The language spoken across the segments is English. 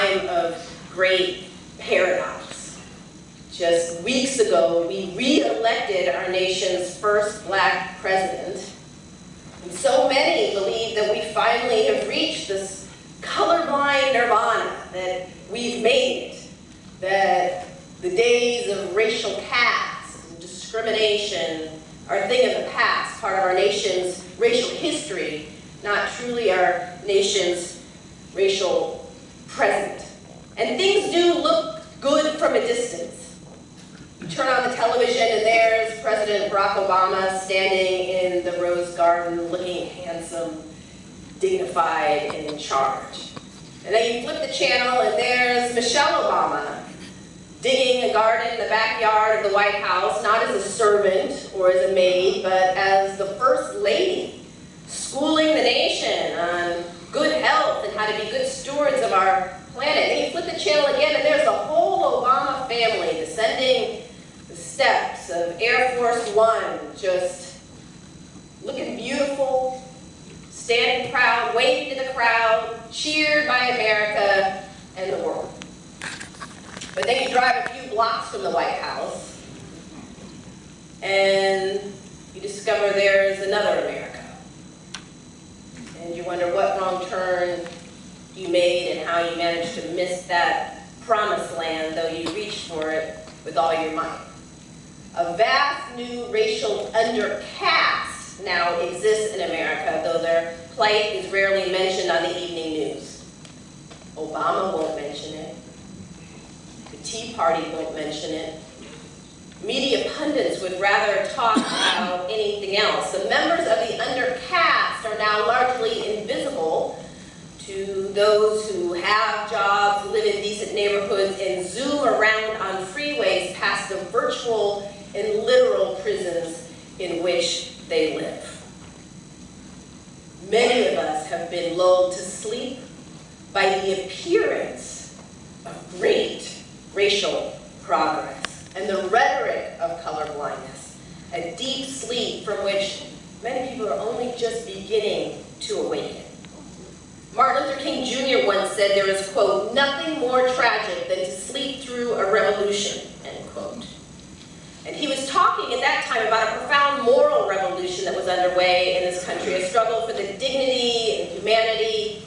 time of great paradox. Just weeks ago, we re-elected our nation's first black president. And so many believe that we finally have reached this colorblind nirvana, that we've made it, that the days of racial caste and discrimination are a thing of the past, part of our nation's racial history, not truly our nation's racial present. And things do look good from a distance. You turn on the television and there's President Barack Obama standing in the Rose Garden looking handsome, dignified, and in charge. And then you flip the channel and there's Michelle Obama digging a garden in the backyard of the White House, not as a servant or as a maid, but as the First Lady, schooling the nation on good health and how to be good stewards of our planet. And you flip the channel again and there's the whole Obama family descending the steps of Air Force One, just looking beautiful, standing proud, waving to the crowd, cheered by America and the world. But then you drive a few blocks from the White House and you discover there's another America. And you wonder what wrong turn you made and how you managed to miss that promised land, though you reached for it with all your might. A vast new racial undercaste now exists in America, though their plight is rarely mentioned on the evening news. Obama won't mention it. The Tea Party won't mention it. Media pundits would rather talk about anything else. The members of the undercaste are now largely invisible to those who have jobs, live in decent neighborhoods, and zoom around on freeways past the virtual and literal prisons in which they live. Many of us have been lulled to sleep by the appearance of great racial progress and the rhetoric of colorblindness, a deep sleep from which many people are only just beginning to awaken. Martin Luther King Jr. once said there is, quote, nothing more tragic than to sleep through a revolution, end quote. And he was talking at that time about a profound moral revolution that was underway in this country, a struggle for the dignity and humanity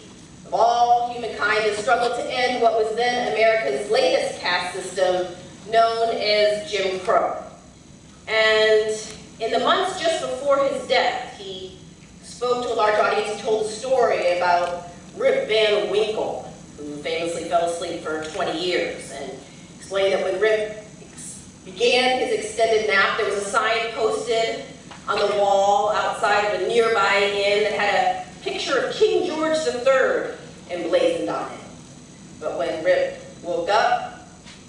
of all humankind, a struggle to end what was then America's latest caste system, known as Jim Crow. And in the months just before his death, he spoke to a large audience. He told a story about Rip Van Winkle, who famously fell asleep for 20 years, and explained that when Rip began his extended nap, there was a sign posted on the wall outside of a nearby inn that had a picture of King George III emblazoned on it. But when Rip woke up,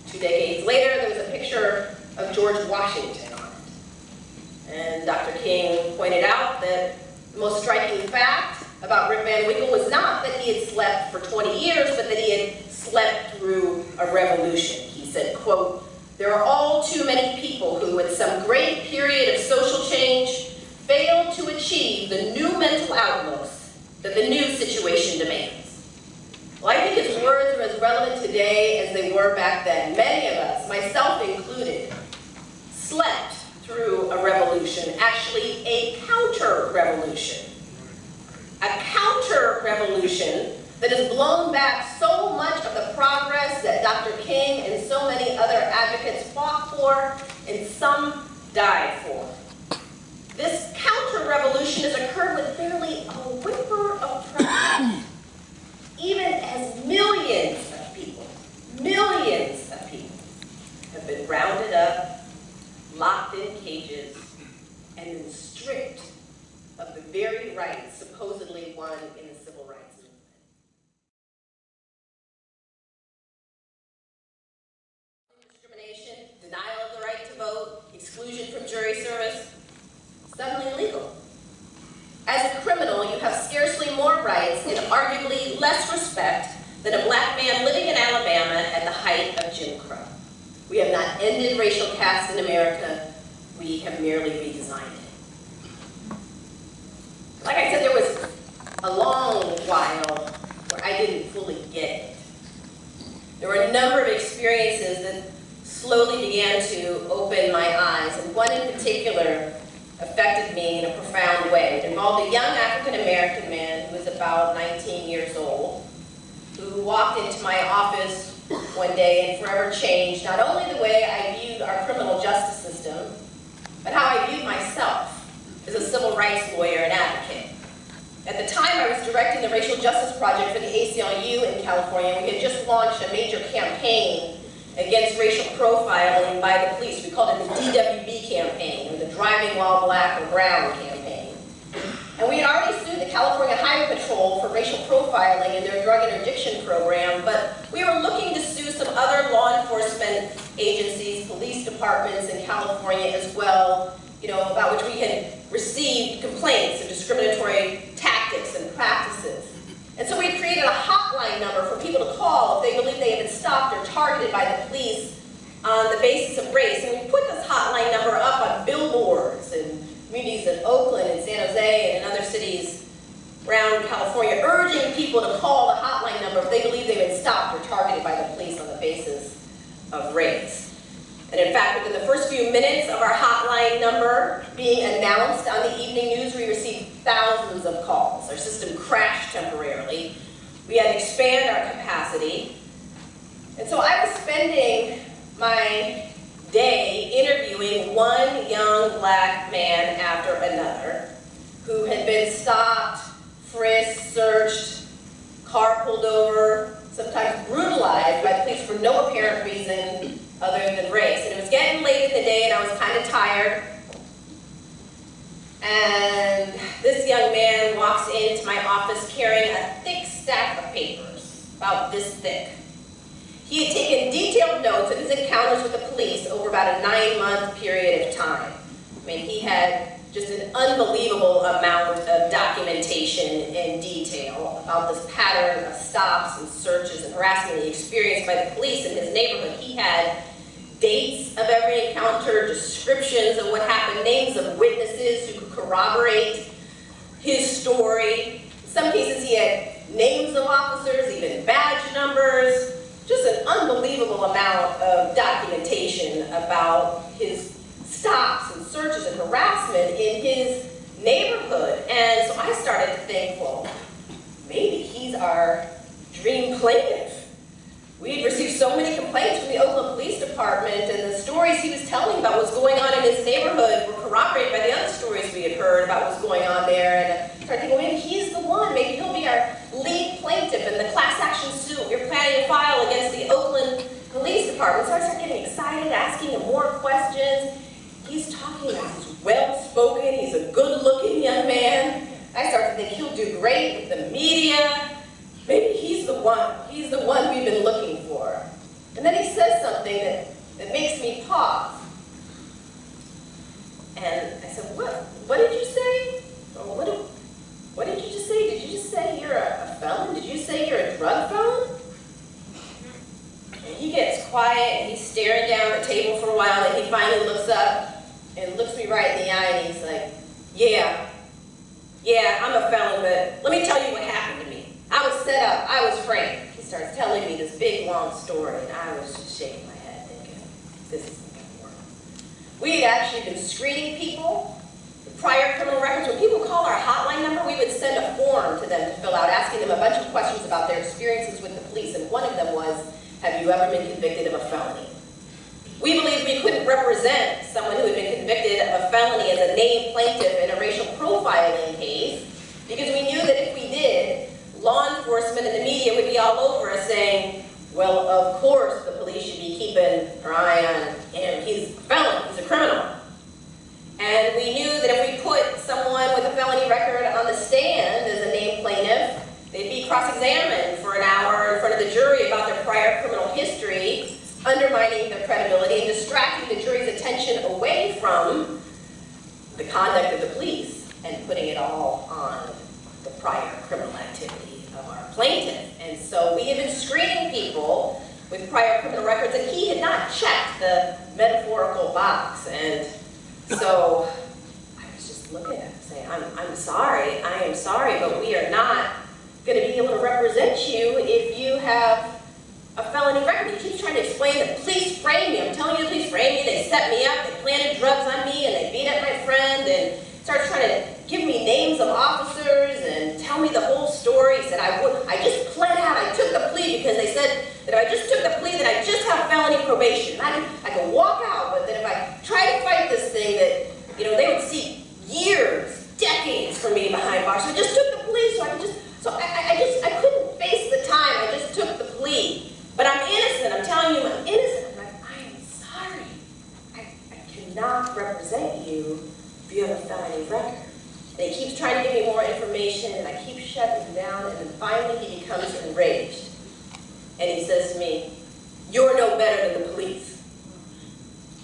2 decades later, there was a picture of George Washington on it. And Dr. King pointed out that the most striking fact about Rip Van Winkle was not that he had slept for 20 years, but that he had slept through a revolution. He said, quote, there are all too many people who, at some great period of social change, failed to achieve the new mental outlooks that the new situation demands. Well, I think his words are as relevant today as they were back then. Many of us, myself included, slept through a revolution, actually a counter-revolution. A counter-revolution that has blown back so much of the progress that Dr. King and so many other advocates fought for and some died for. This counter-revolution has occurred with barely a whimper of progress, even as millions of people have been rounded up, locked in cages, and then stripped of the very rights supposedly won in the civil rights movement. Discrimination, denial of the right to vote, exclusion from jury service, suddenly illegal. As a criminal, you have scarcely more rights and arguably less respect than a black man living in Alabama at the height of Jim Crow. We have not ended racial caste in America, we have merely redesigned it. Like I said, there was a long while where I didn't fully get it. there were a number of experiences that slowly began to open my eyes, and one in particular affected me in a profound way. It involved a young African-American man who was about 19 years old, who walked into my office one day and forever changed not only the way I viewed our criminal justice system, but how I viewed myself as a civil rights lawyer and advocate. At the time, I was directing the Racial Justice Project for the ACLU in California. We had just launched a major campaign against racial profiling by the police. We called it the DWB campaign, or the Driving While Black or Brown campaign. And we had already sued the California Highway Patrol for racial profiling in their drug interdiction program, but we were looking to sue some other law enforcement agencies, police departments in California as well, about which we had received complaints of discriminatory tactics and practices. And so we had created a hotline number for people to call if they believed they had been stopped or targeted by the police on the basis of race. And we put this hotline number up on billboards in communities in Oakland and San Jose and in other cities around California, urging people to call the hotline number if they believed they'd been stopped or targeted by the police on the basis of race. And in fact, within the first few minutes of our hotline number being announced on the evening news, we received thousands of calls. Our system crashed temporarily. We had to expand our capacity. And so I was spending my day interviewing one young black man after another who had been stopped, frisked, searched, car pulled over, sometimes brutalized by the police for no apparent reason other than race. And it was getting late in the day and I was kind of tired. And this young man walks into my office carrying a thick stack of papers, about this thick. He had taken detailed notes of his encounters with the police over about a 9-month period of time. I mean, he had just an unbelievable amount of documentation and detail about this pattern of stops and searches and harassment he experienced by the police in his neighborhood. He had dates of every encounter, descriptions of what happened, names of witnesses who could corroborate his story. In some cases he had names of officers, even badge numbers, just an unbelievable amount of documentation about his stops and searches and harassment in his neighborhood. And so I started to think, well, maybe he's our dream plaintiff. We had received so many complaints from the Oakland Police Department, and the stories he was telling about what's going on in his neighborhood were corroborated by the other stories we had heard about what's going on there. And I started thinking, well, maybe he's the one. Maybe he'll be our lead plaintiff in the class action suit we're planning to file against the Oakland Police Department. So I started getting excited, asking him more questions. He's talking about he's well-spoken, he's a good-looking young man. I started to think he'll do great with the media. Maybe he's the one we've been looking for. And then he says something that makes me pause. And I said, what did you say? Or what did you just say? Did you just say you're a felon? Did you say you're a drug felon? And he gets quiet and he's staring down the table for a while, and he finally looks up and looks me right in the eye and he's like, yeah, I'm a felon, but let me tell you what happened to me. I was set up, I was framed. He starts telling me this big, long story, and I was just shaking my head thinking, this isn't going to work. We had actually been screening people with prior criminal records. When people call our hotline number, we would send a form to them to fill out, asking them a bunch of questions about their experiences with the police, and one of them was, have you ever been convicted of a felony? We believed we couldn't represent someone who had been convicted of a felony as a named plaintiff in a racial profiling case, because we knew that if we did, law enforcement and the media would be all over us saying, well, of course the police should be keeping an eye on him. He's a felon, he's a criminal. And we knew that if we put someone with a felony record on the stand as a named plaintiff, they'd be cross-examined for an hour in front of the jury about their prior criminal history, undermining their credibility and distracting the jury's attention away from the conduct of the police and putting it all on the prior criminal activity of our plaintiff. And so we had been screening people with prior criminal records, and he had not checked the metaphorical box. And so I was just looking at him saying, I'm sorry, I am sorry, but we are not going to be able to represent you if you have a felony record. He keeps trying to explain that police framed me. I'm telling you, the police framed me. They set me up. They planted drugs on me, and they beat up my friend, and started trying to give me names of officers and tell me the whole story. He said I just pled out. I took the plea because they said that if I just took the plea, that I just have felony probation. I could walk out, but that if I tried to fight this thing, that they would see years, decades for me behind bars. So I just took the plea, so I couldn't face the time. I just took the plea. But I'm innocent. I'm telling you, I'm innocent. I'm like, I am sorry. I cannot represent you if you have a felony record. And he keeps trying to give me more information, and I keep shutting him down, and then finally he becomes enraged. And he says to me, "You're no better than the police.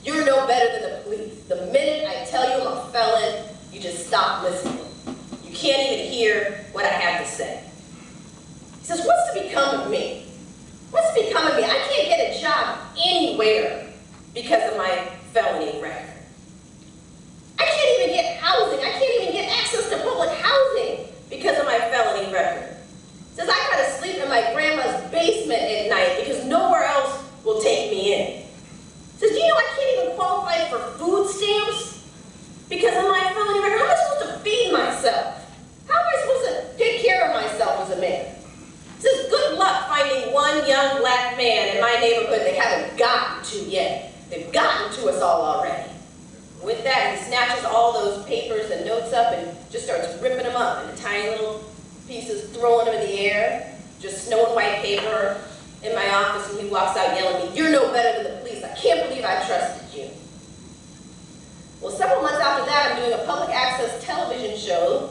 You're no better than the police. The minute I tell you I'm a felon, you just stop listening. You can't even hear what I have to say." He says, "What's to become of me? What's to become of me? I can't get a job anywhere because of my felony record. I can't even get housing. I can't even get access to public housing because of my felony record." He says, "I gotta sleep in my grandma's basement at night because nowhere else will take me in." He says, "Do you know I can't even qualify for food stamps because of my felony record? How am I supposed to feed myself? How am I supposed to take care of myself as a man?" He says, "Good luck finding one young black man in my neighborhood they haven't gotten to yet. They've gotten to us all already." With that, he snatches all those papers and notes up and just starts ripping them up into tiny little pieces, throwing them in the air, just snow and white paper in my office, and he walks out yelling at me, "You're no better than the police. I can't believe I trusted you." Well, several months after that, I'm doing a public access television show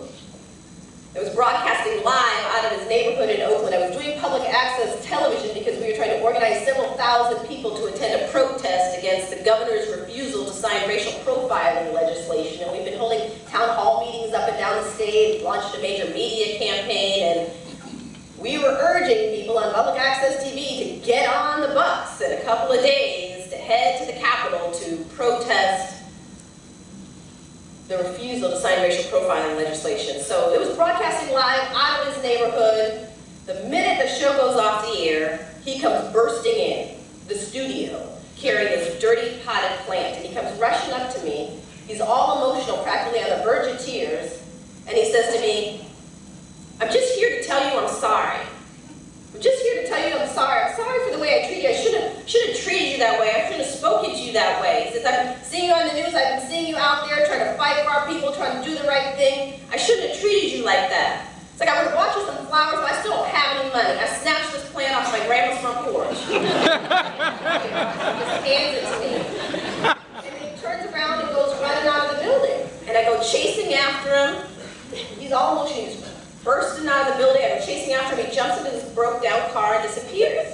that was broadcasting live out of his neighborhood in Oakland. I was doing public access television because we were trying to organize several thousand people to attend a protest against the governor's refusal to sign racial profiling legislation. And we've been holding town hall meetings up and down the state, launched a major media campaign, and we were urging people on public access TV to get on the bus in a couple of days to head to the Capitol to protest the refusal to sign racial profiling legislation. So it was broadcasting live out of his neighborhood. The minute the show goes off the air, he comes bursting in the studio carrying his dirty potted plant, and he comes rushing up to me. He's all emotional, practically on the verge of tears, and he says to me, "I'm just here to tell you I'm sorry. I'm just here to tell you I'm sorry. I'm sorry for the way I treated you. I should have treated you that way. I shouldn't have spoken to you that way." He says, "I've been seeing you on the news. I've been seeing you out there trying to fight for our people, trying to do the right thing. I shouldn't have treated you like that. It's like I would have bought you some flowers, but I still don't have any money. I snatched this plant off my grandma's front porch." Just hands it to me. And then he turns around and goes running out of the building. And I go chasing after him. He's all emotional. He's bursting out of the building. I go chasing after him. He jumps into this broke down car and disappears.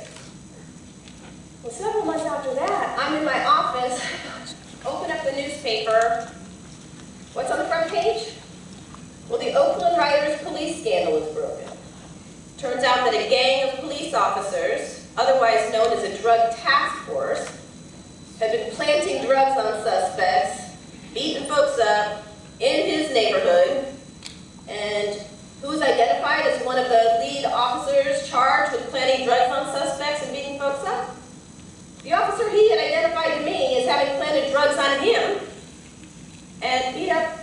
Well, several months after that, I'm in my office, open up the newspaper. What's on the front page? Well, the Oakland Riders police scandal is broken. Turns out that a gang of police officers, otherwise known as a drug task force, had been planting drugs on suspects, beating folks up in his neighborhood, and who was identified as one of the lead officers charged with planting drugs on suspects and beating folks up? The officer he had identified to me as having planted drugs on him and beat up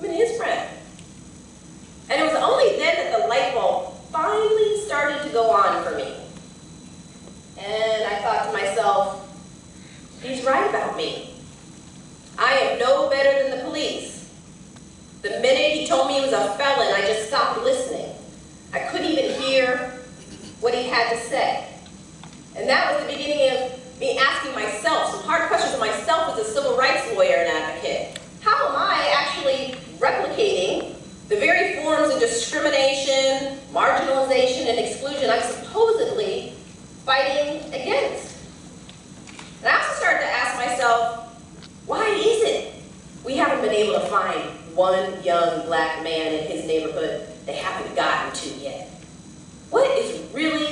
him and his friend. And it was only then that the light bulb finally started to go on for me. And I thought to myself, he's right about me. I am no better than the police. The minute he told me he was a felon, I just stopped listening. I couldn't even hear what he had to say. And that was the beginning of me asking myself some hard questions of myself as a civil rights lawyer and advocate. How am I actually replicating the very forms of discrimination, marginalization, and exclusion I'm supposedly fighting against? And I also started to ask myself, why is it we haven't been able to find one young black man in his neighborhood they haven't gotten to yet? What is really